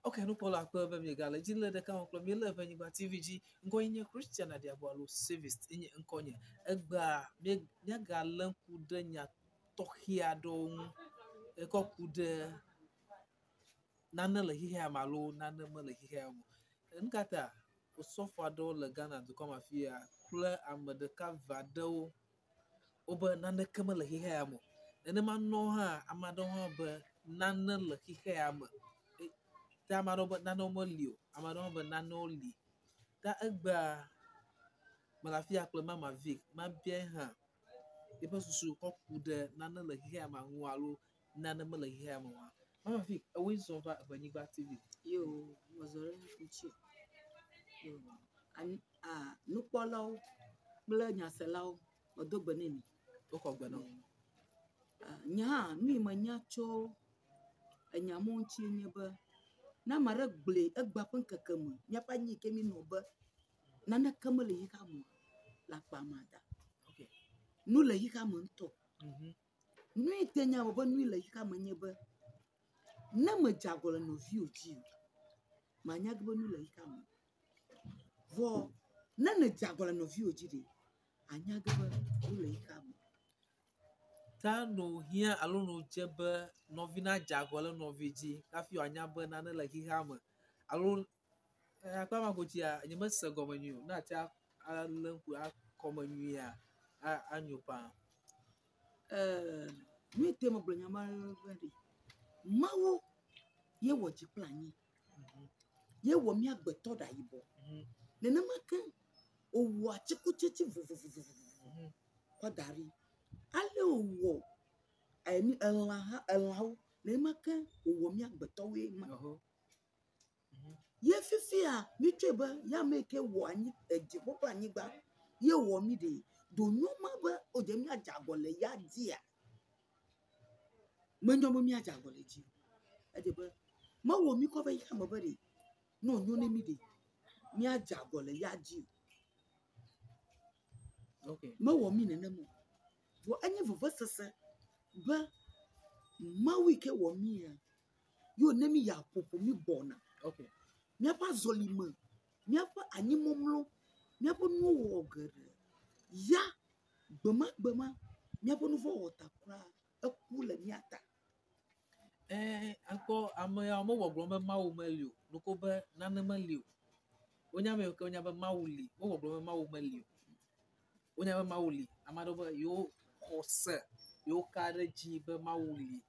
Okay, no pola kwa ba mi gala jile de kan klo mi le Ewenyigba TVG ngo yin Christian ade abalo service yin nkonye egba mi nya gala ku de nya tohia do e ko ku de nane le hihe amalo nane me le hihe mo nkata o sofa do le Ghana do come afia kle amedeka vadewo obe nane keme le hihe mo ene ma no ha amado ha be nane le hihe ame ta amado be nane mo lio amado be nane li ta egba malafia kle mama vic ma bien ha e pe susu ko ku de nane le hihe ama hu alo nane me le hihe ame wa mama vic e win so va Ewenyigba TV Yo, wazore kuchi. Yo, nukpɔlawo kple nyaselawo odogbe nɛ mi. o ko gbe no Nye hã nu yi menya tso enya mo ŋuti nye be na ame aɖe gblẽ egba ƒe ŋkeke me míaƒe anyi ke mi nɔ be naneke mele yi xa me o, le akpa ma da. okay Nu le yi xa me ŋutɔ. Nu yi te nye be nu le yi xa me nye be ne me dze agɔ le nɔviwo dzi o, manya ge be nu le yi xa me. Vɔ ne ne dze agɔ le nɔviwo dzi ɖe, anya ge be nu le yi xa me. ta no hia alo no je be novi na jago le novi dzi kafi anya be nane le hiha me alo akpa ma go dia nye me se go menyu na ta alenku akɔ menyu ya anyo pa Nu yi te me gblɔ nya ma be ɖe Mawu ye wɔ dzi kple anyi, ye wɔ mía agbetɔ ɖe ayibɔ. Nenema ke wòwɔ atikutsetse vovovovovovo kɔ da ɖi. Ale wòwɔ elãwo, nenema ke wòwɔ mía agbetɔwoe ma. Ye fifia mi tsɔe be ya ame yi ke wɔ dziƒo kple anyigba ye wɔ mi ɖe do nyo ma be wodze míadze agɔ le ya dzia, menyo be míadze agɔ le dzi o. Edze be mewɔ mi kɔ va yi xame be ɖe ne wònyo ne mi ɖe míadze agɔ le ya dzi o. okay Mewɔ mi nenema o. Vɔ enye vevesese be Mawu yi ke wɔ mia ye wòne mi yi aƒoƒo mi gbɔna. okay Míaƒe azɔlime, míaƒe anyimɔmlɔ, míaƒe nuwɔwɔ geɖe ya gbemagbema míaƒe nu vɔ wɔ ta kura eku le mía ta. akɔ ame ya mo gbɔgblɔ be mawu meli o noko be nane meli o wonya me ke wonya be mawu li mo gbɔgblɔ be mawu meli o wonya be mawu li ame aɖewo be yewo xɔ se yewo ka ɖe dzi be mawu li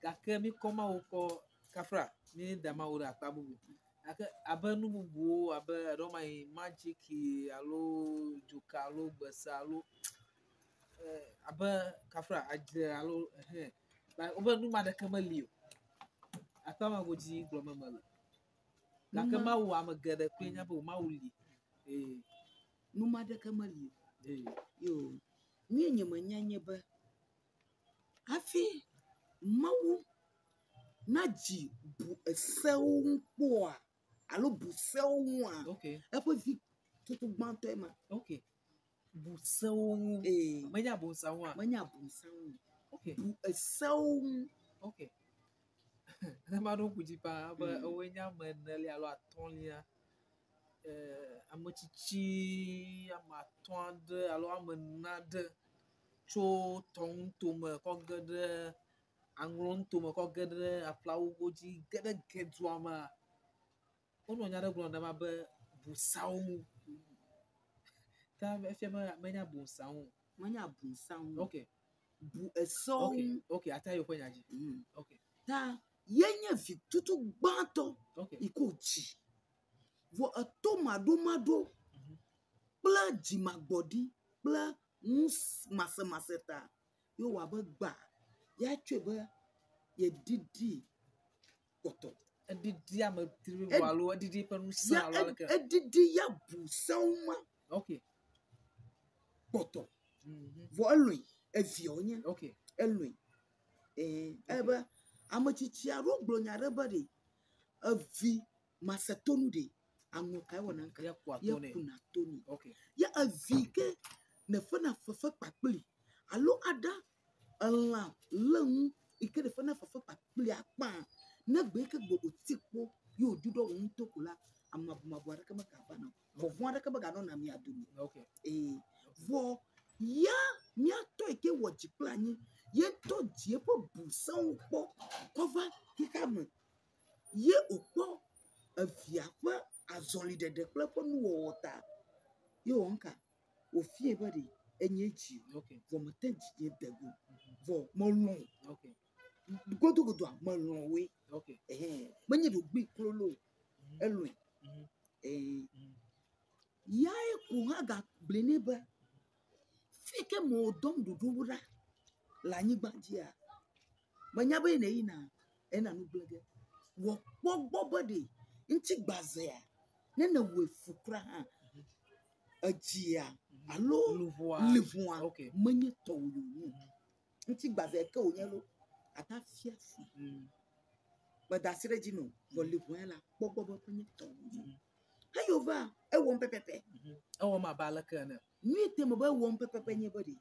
gake mi kɔ mawu kɔ kafra mi da mawu ɖe akpa bubu gake abe nu bubuwo abe eɖewo ma yi magiki alo dzoka alo gbese alo abe kafra adze alo wobe nu ma ɖeke meli o akpa ma go dzi gblɔm mele gake mawu ame geɖe koe nya be mawu li Nu ma ɖeke meli o. Yo, nu nye menya nye be hafi Mawu nadzi bu esewo ŋu kpɔa alo bu sewo ŋua, okay eƒe vi tutu gbãtɔe ma. okay bu sewo ŋu menya abonsawo a Menya abonsawo ŋu. okay Bu esewo ŋu. okay ne ma ɖo kudzi pa be ewoe nye ame enelia alo atɔ̃lia ame tsitsi ame atɔ̃ aɖe alo ame ene aɖe tso tɔŋutome kɔ ge ɖe aŋlɔŋutome kɔ ge ɖe aƒlawo dzi ge ɖe gedua mea wonɔ nya aɖe gblɔm ɖe ma be busawo ŋu ta efia be menya busawo ŋu Menya abonsawo ŋu. okay Bu esewo ŋu. okay ata yewo ƒe nya dzi okay Ta yenye vi tutu gbãtɔ okay yi ke wòdzi. Vɔ eto maɖomaɖo kple dzimagbɔɖi kple masemase ta ye wòa be gba ya tsɔe be yeɖiɖi kpɔtɔ. edidi ame tri alo edidi ƒe ŋusẽ alo aleke Eɖiɖi ya bu sewo ma okay kpɔtɔ. Vɔ elɔe eviawo nye okay elɔe. Ebe ame tsitsi aɖewo gblɔ nya ɖe be ɖe evi masetonu ɖe aŋɔ kae wɔna ŋka ya ye kuna toni. okay Ya evi ke ne fena fefe kpakpli alo aɖa elã le ŋu yi ke ne fena fefe kpakpli akpa ne gbe yi ke gbe wòti kpo do unto kula amabumabwa kama kabana vovwa kama gano na mi adumi Okay. vo ya mi ato eke wo jiplani ye to die po busan po cover kikam ye opo afia kwa azoli de klepo nu wota ye wonka ofie body enye ji Okay. vo matanji ye dagu vo molun Okay. godo amalun we Okay. manye do gbe klolo elun ya ku ha ga blene ba fike mo dom do dura la nyi gbadia manya ba ne ina ena no blege wo gbogbo body nti gbaze ya ne na we fukra ha ajia alo livua Okay. manye to yo nti gbaze ka onyelo atafia fi but dasire jino wo livua la gbogbo manye to yo ayova e won pepepe Oh, my balakana. ni te mo ba won pepepe nye body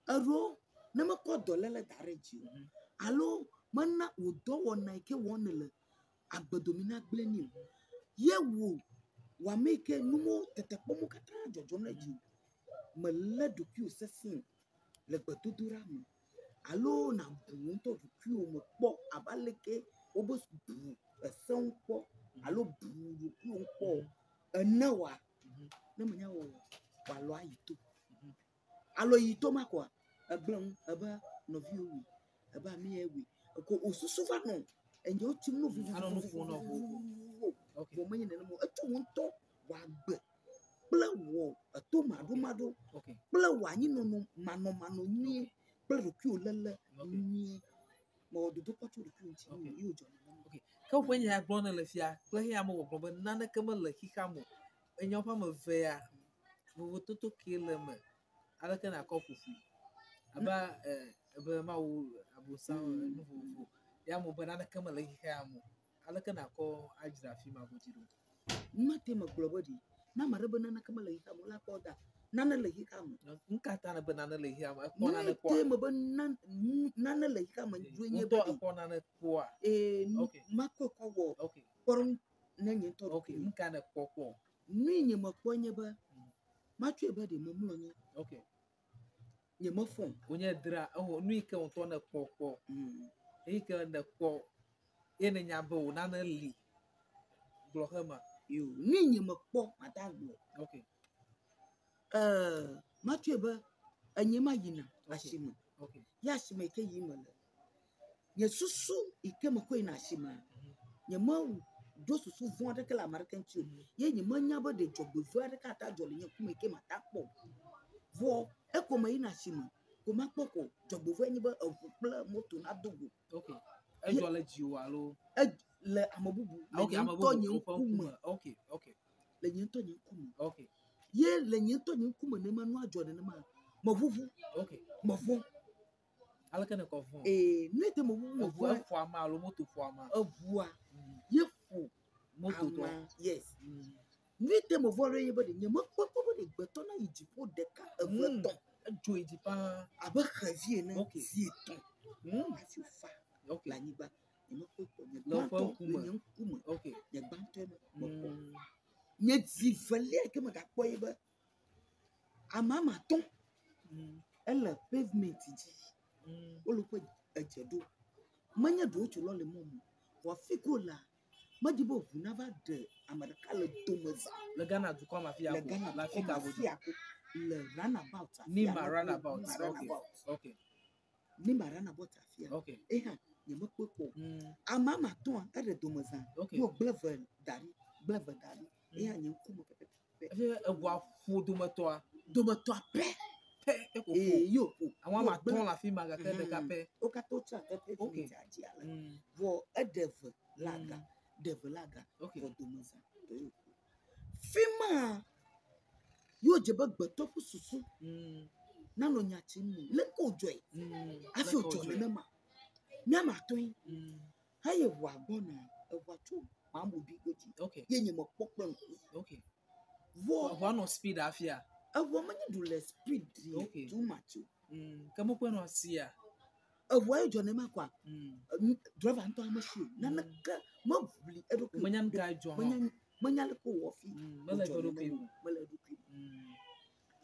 aro na mako dolele dareji alo mana udo wona ike wonele agbodomina gbleni ye wo wa make numo tetepo mu kata jojo na ji mele duki osesin le gbedudura mu alo na bu to duki o mo po abaleke obo bu esan po alo bu duki o po enawa na manya wo wa lo ayito alo yito makwa ablon aba novio wi aba mi ewi ko osusu fa no enje o tim no vuvu I don't know phone of okay. wo manye na mo eto won to wa gbe pla wo eto mado Okay. pla wa yin no mano ni pla ro ki o lele ni mo do ko to ro ki o ti ni yo jo na Okay. Ka when you have blown a lefia, play him over, but none of them like he come and your palm of fair. We would to kill them. I reckon I call for free. About my abu sound. Yamu banana come like him. I reckon I call Ajra Fima Butido. mate ma globody na marebe na kama le hikamu la koda nana le hikamu Nkata banana lay here. I na want to te ma ben nana le hikamu duenye body upon an poor. Okay. mako ko Okay. poron na nye to Okay. Nkana poor. ni nye makonye ba matwe ba de momlonye Okay. nye mafon When you dra, oh, no, you can't turn a poor. He can the poor in your bow, nana lee. Blohema. yo ni nye makpo matagbo Okay. matwe ba anye mayina ashima Okay. ya shima ke yimala nye susu ike mako ina ashima nye ma do susu von de kala american chu ye nye manya ba de jobo vo de kata jole nye kuma ike matakpo vo e ko ma ina ashima ko makpoko jobo vo nye ba avupla moto na dogo Okay. I will let you alone. le amabubu Okay. I'm a kuma okay. Okay. le nye to nye kuma Okay. ye le nye to nye kuma ne manu ajole ne ma mavuvu Okay. mavo I like a coffin. ne te mavuvu Of for a mile, motor for a mile. avua ye fu Motor. ama yes ne te mavo re ye ba de nye makpoko ba de gbeto na ijipo de ka avleton Joy Japan. aba khavie na Okay. zieton asi fa Okay. la niba nye makpoko nye Love banto kuma. nye kuma Okay. nye banto na nye zivale ke ma ga kpo ye ba amama ton elle pavement ji oluko ejedo manya do chulo le momo wa fikola madibo vunava de america le domaza Le Ghana to come after le Ghana la fika fika fiako le runabout Nima runabout. Okay. Okay. Nima runabout afia Okay. eha ye mekpekpo amama ton ere domaza Okay. yo blevel dari eha nye nkumo pepe A wa food to my tour. domato ape yo I want my ton la fima ga kende kape. o ka to tra pepe Okay. ti ajia la vo edev laga Okay. vo domaza fima yo jebe gbeto fu susu na no nyachi mu le ko joy afi ojo le na ma ton haye wa gbona e wa tu ma mo bi goji Okay. ye nyi mo popo Okay. vo One of speed afia. e wo manya do le speed Okay. too much Kamo kwa no sia. Avoye jone makwa. Driver anto amashi. Nana ka mabuli edo. Manyan guy John. Manyal ko wofi. Mala edo pe. Mala edo pe.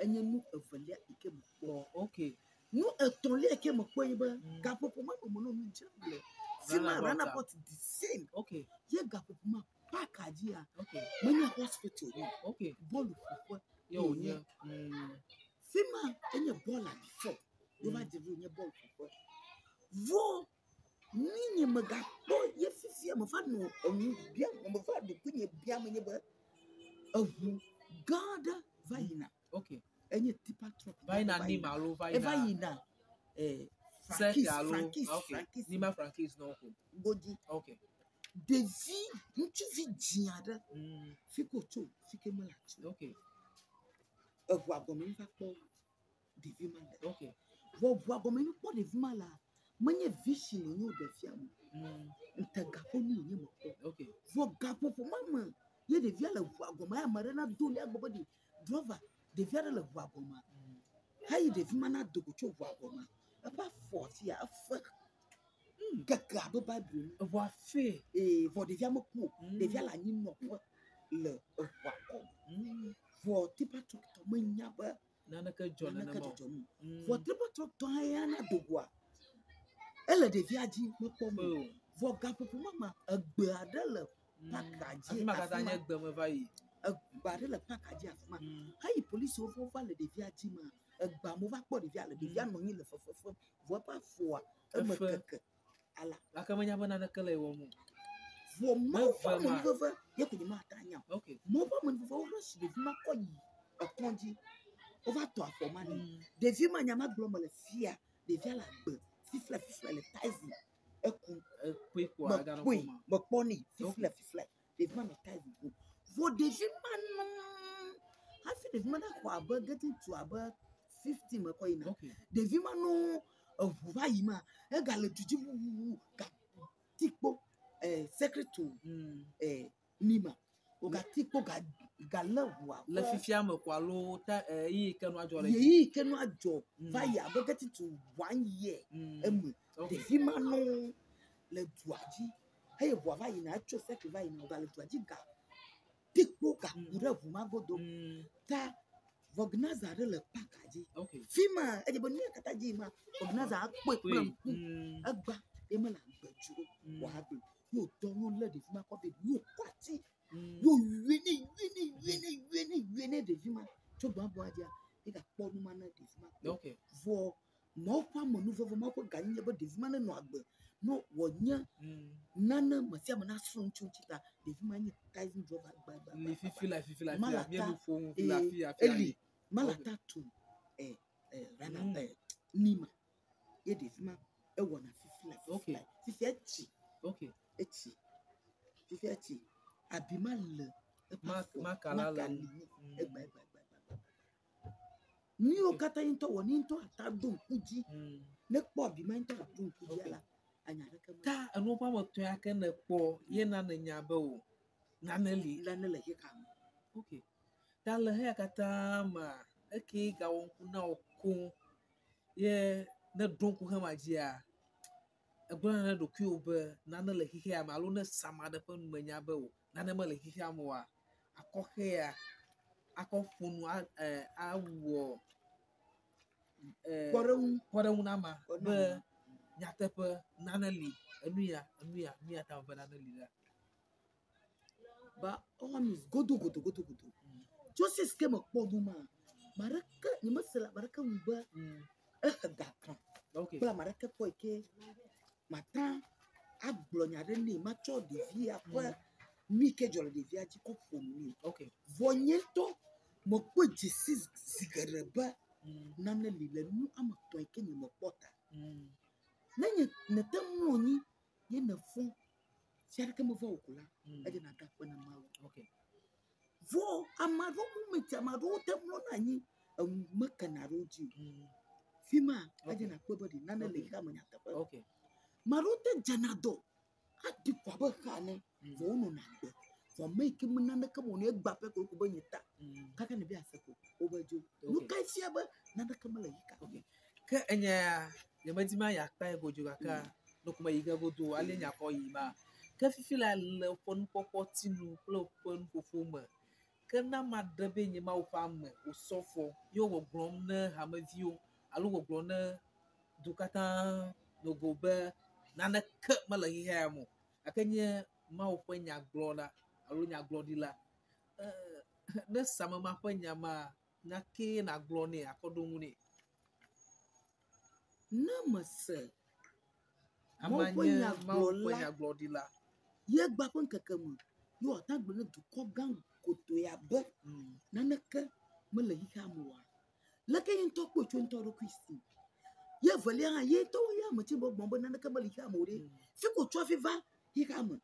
Enye nu evalia ike mo. Okay. Nu etonli ike mo ko yiba. Gapopoma mo no njable. Fima runabout the same. Okay. Ye gapopoma package ya. Okay. Manya hospital. Okay. Bolu fufu. Yo, yeah. Fima enye bola before. You va dire enye bol fufu. Vo ninye magapo ye fifi mo fa no onu bia mo fa do kunye bia mo nye ba. Avu gada vaina. Okay. Enye tipa truck. Vaina ni malo vaina. Vaina. Frankis. Nima Frankis no. Godi. Okay. Devi ntu vi diada. Fiko cho, fike malati. Okay. Evo agomi fa po devi mala. Okay. Vo agomi po devi mala. Manye vision ni o devi amu. Ntagapo ni ni mo. Okay. Vo gapo po mama. Ye devi ala vo agomi amare na do ni agbobo di driver devi ala vo agomi. Hayi devi mana dogo cho vo agomi. About 40 ya afa. Kaka be Bible. Vo fe. Vo devi amoku. Devi ala ni no le vo agomi. Vo tipa truck to manya ba. Nana ka John na mo. Vo tipa truck to ayana dogwa. Ele devi aji mo pomo. Vo gapo po mama agbe adele package. Afima kata anya gbe mo va yi. Agbe adele package afima. Hayi police over le devi aji ma. Agba mo va po devi ala devi ano yin le fofofo. Vo pa fo a me keke. Ala. Akamanya bana na kala wo mo. Vo mo fa mo fofo ye ko di ma tanya. Okay. Mo pa mo fofo o rush devi ma ko yi. Akonji. Over to afomani. Devi ma nyama glo mo le fia. Devi ala gbe. Fifle le taisi. Ekun. Quick wa ga no Oui, mo poni. Fifle. Devi ma me taisi. Vo devi ma no. I feel devi ma na kwa about getting to about 50 me ko ina. Okay. Devi ma no vuva yi ma. E ga le tuji ga tikpo secretary nima. O ga tikpo ga lewa. Le fifia me kwa lo ta yi kenu ajo le. Yi kenu ajo. Va yi about getting to 1 year. Devi ma no le duaji. Hey bo va yi na cho secretary va yi na ga le duaji ga tikpo ga ure vuma godo. Ta organizer le package. Okay. Fima e bo ni kata ji ma organizer apo plan. Agba e ma la gbejuro wa agbe. Yo don le Devi ma ko be yo kwati. Yo wini Devi ma. Cho gba bo aja. E ga po nu ma na Devi ma. Okay. Vo mo pa mo nu vo mo ko ga nya bo Devi ma na no agbe. No wo nya nana ma sia ma na sun chunchita Devi ma ni taizin driver agba. Ni fifi la Malata, bien nous font la fille Eli malata tu rana nima ye Devi ma e wona fifi la. Okay. Fifi echi. Okay. Fifi echi. Abima le Makala le. Egba. Ni o kata into woni into atadun kuji. Ne po abima into atadun kuji ala. Anya reke ma. Ta enu pa mo to ya ke na po ye na na nya ba o. Na na li. La ne le ye kam. Okay. Ta le he kata ma eke ga won ku na okun ye na don ku ha ma ji a. Egbona na do ku obe na na le hihi ama lo na sama da pa nu nya ba o. Na na ma le hihi ama wa. Akọhe a akọfunu awo Kwara na ma be nyatepe nanali enuya ta ba nanali da. Ba omis godo. Joseph ke mo podu ma. Maraka ni masala maraka mba gakran. Okay. Bla maraka po ke mata aglonya de ni ma cho Devi akwa mi ke jolo Devi aji ko fonu. Okay. Vonyeto mo po Jesus zigareba nanali le nu ama to ke ni mo pota. Nanye netamu ni ye na fon siarke mo vo okula aje na ta kwa na mawo. Okay. Vo amado mumeti amado temlo na nyi makana roji. Fima aje na kwa body nana le ka manya ta. Okay. Marote janado adi kwa ba kane vo no na gbe. Vo make mu nana ka mo ne gba pe ko ba nyita. Kaka ne bi aseko obajo. No kai sia ba nana ka mala yika. Okay. ke enya ya medima ya kpa ego juga ka no kuma yiga godo ale nya ko yima ke fifi la le pon popo tinu plo pon fofo ma ke na ma dabe nyima wo fam o sofo yo wo glom na hamavio alu wo glom na dukata no gobe na na ke mala hi ha mo akenye ma wo nya glona alu nya glodila ne sama ma nya ma na ke na glone akodon ni na mase amanya ma wo nya glodila ye gba pon kakamu yo ta gbe ne duko gang koto ya be na na ke mala hi ha mo wa la ke yin to po chon to ro Kristi ye vele ha ye to ya mo ti bo gbon na na ke mala hi ha mo re fi ko to fi va hi ha mo.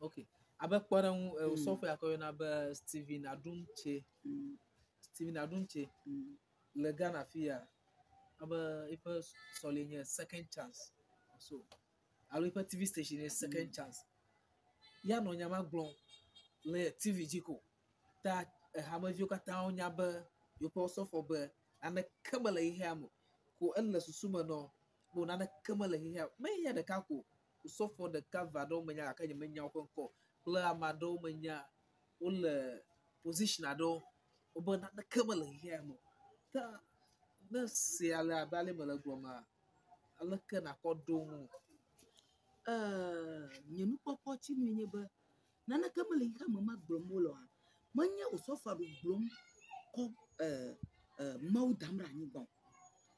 Okay. Abe kparan software akoyo na be Steven Adunche le Ghana fia abe ife solenye second chance so alo ife TV station is second chance ya no nyama glon le TV jiko ta hamavio kata onya be yo po software be ana kamala ihe amo ko elle susuma no bo na kamala ihe me ya de ka ko software de cover do menya ka nyemenya ko la amado menya ule position ado obo na kamala ihe mo ta na se ala bale mala gloma ala kana kodo mu nyenu popo ti nu nye be na na kamala ihe mo ma glomo lo manya o so fa do glom ko mau damra ni bon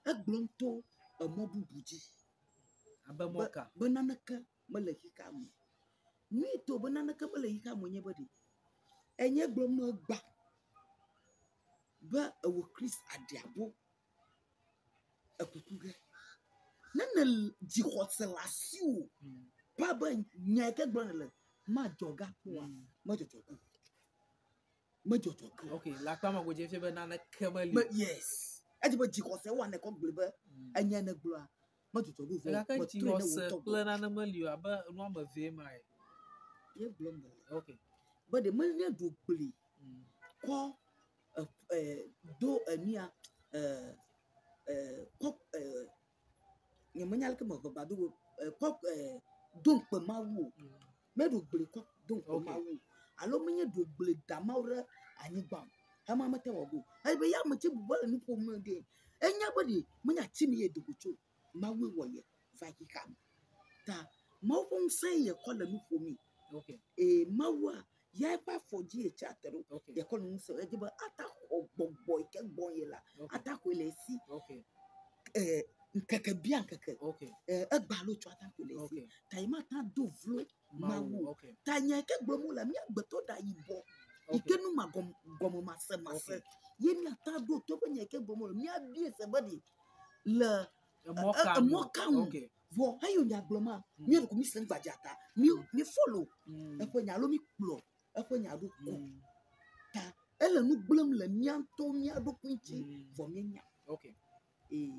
e glom to mo bubuji abamoka banana ka mala hi ka mo ni to banana ka mala hi ka mo nye body enye glom no gba ba wo Chris adiabo akukuge nana di hotelasiu baba nya ke glom le ma joga po ma jojoku okay la kama go je fe be na kamali but yes e di bo di hotel wa na ko glebe anya na glo ma jojoku fo la ka ji hose plan na mali aba no ma ve mai ye glom okay but the man do gbele ko do ania ko nyamanya ke mo ba do ko don pe ma wo me do gbele ko don pe ma wo alo menye do gbele da ma ore anyigba ha ma mate wo go ai be ya mate bu bole ni po mo de enya body menya timi ye dogocho ma wo wo ye va ki kam ta ma wo nsan ye ko la ni po mi okay ma wo ya pa foji e chatero ye ko no so e di ba ata ogbogbo ike gbon ye la ata ko le si okay nkeke bien nkeke okay e gba lo cho ata ko le si ta ima ta do vlo ma wo ta nya ke gbomu la mi agbeto da yibo ike nu ma gomo ma se ye mi ata do to be nya ke gbomu mi abi se body le mo kan okay vo ayo nya gloma mi ko mi sen gbajata mi follow e ko nya lo mi kplo e ko nya do ko ta ele nu gblem le mianto mia do kunchi vo mi nya okay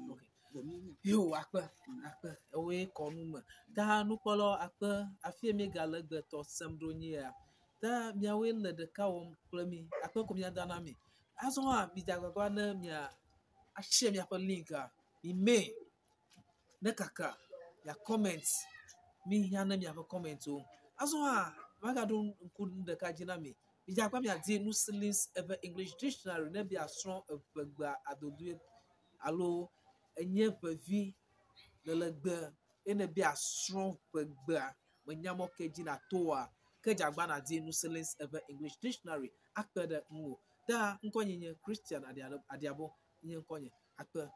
okay vo mi nya yo akpe we konu me ta nu polo akpe afie mi galegbe to semdo nyia ta miawe le de ka wo plemi akpe ko mi dana mi aso a mi jagwa na mia a share mi akpe link a mi me ne kaka ya comment mi ya na mi akpe comment o aso a maga do nkun de ka jina mi jagwa mi ade nu silins ever English dictionary na bi aso egba adodu alo enye pavi lelegbe ene bi aso egba manyamo kejina toa kejagba na ade nu silins ever English dictionary akpe de nwo da nkonye Christian adiabo nye nkonye akpe